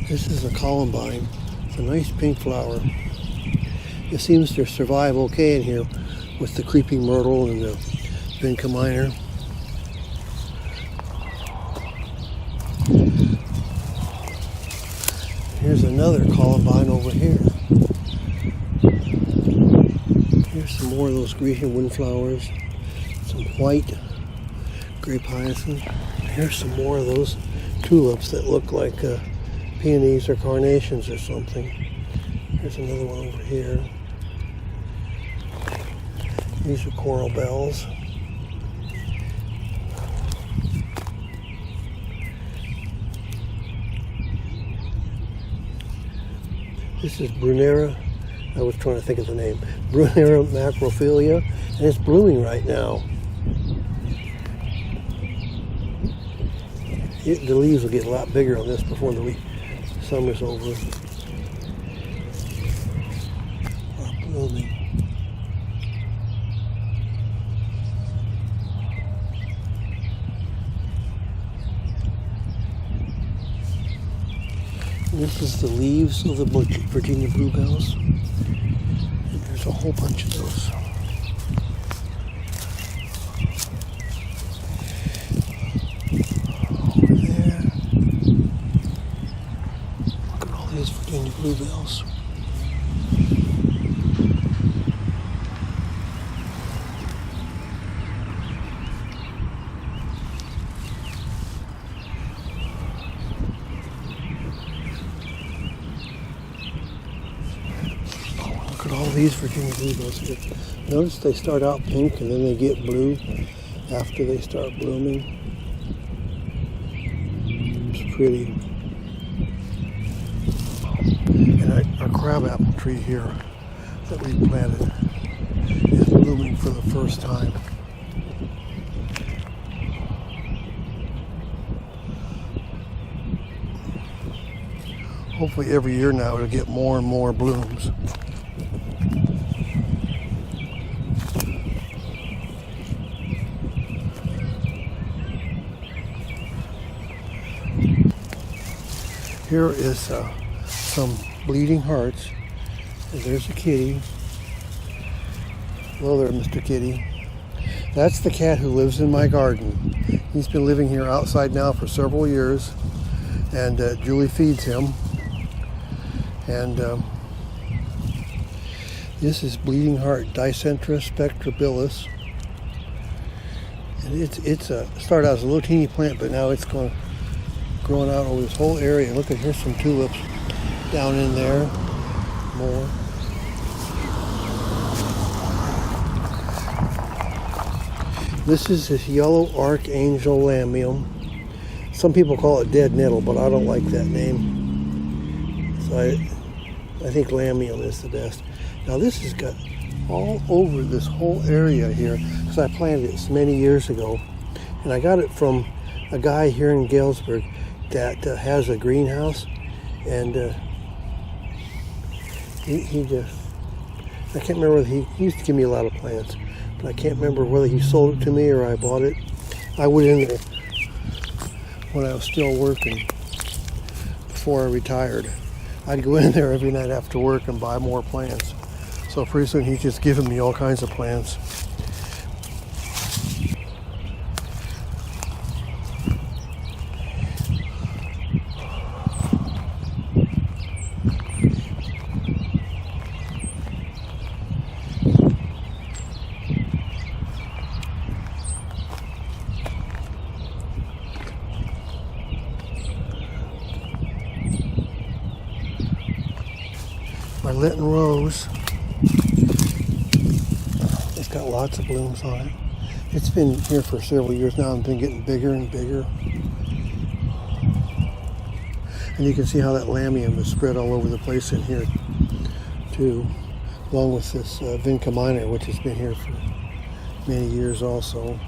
This is a Columbine. It's a nice pink flower. It seems to survive okay in here with the creeping myrtle and the Vinca minor. Here's another Columbine over here. Here's some more of those Grecian windflowers. Some white grape hyacinth. Here's some more of those tulips that look like peonies or carnations or something. Here's another one over here. These are coral bells. This is Brunnera. I was trying to think of the name. Brunnera Macrophylla, and it's blooming right now. The leaves will get a lot bigger on this before the summer's over. Blooming. This is the leaves of the Virginia bluebells. And there's a whole bunch of those. Over there. Look at all these Virginia bluebells. Look at all these Virginia bluebells here. Notice they start out pink and then they get blue after they start blooming. It's pretty. And our crabapple tree here that we planted is blooming for the first time. Hopefully every year now it'll get more and more blooms. Here is some bleeding hearts. And there's a kitty. Hello there, Mr. Kitty. That's the cat who lives in my garden. He's been living here outside now for several years, and Julie feeds him. And this is bleeding heart, Dicentra spectabilis. And it's started out as a little teeny plant, but now it's growing out over this whole area. Look at, here's some tulips down in there. More. This is this yellow Archangel Lamium. Some people call it dead nettle, but I don't like that name. So I think Lamium is the best. Now this has got all over this whole area here, because I planted it many years ago. And I got it from a guy here in Galesburg that has a greenhouse, and he just, I can't remember whether he used to give me a lot of plants, but I can't remember whether he sold it to me or I bought it. I went in there when I was still working before I retired. I'd go in there every night after work and buy more plants. So pretty soon he's just giving me all kinds of plants. My Lenten rose, it's got lots of blooms on it. It's been here for several years now and been getting bigger and bigger. And you can see how that Lamium is spread all over the place in here too, along with this Vinca minor, which has been here for many years also.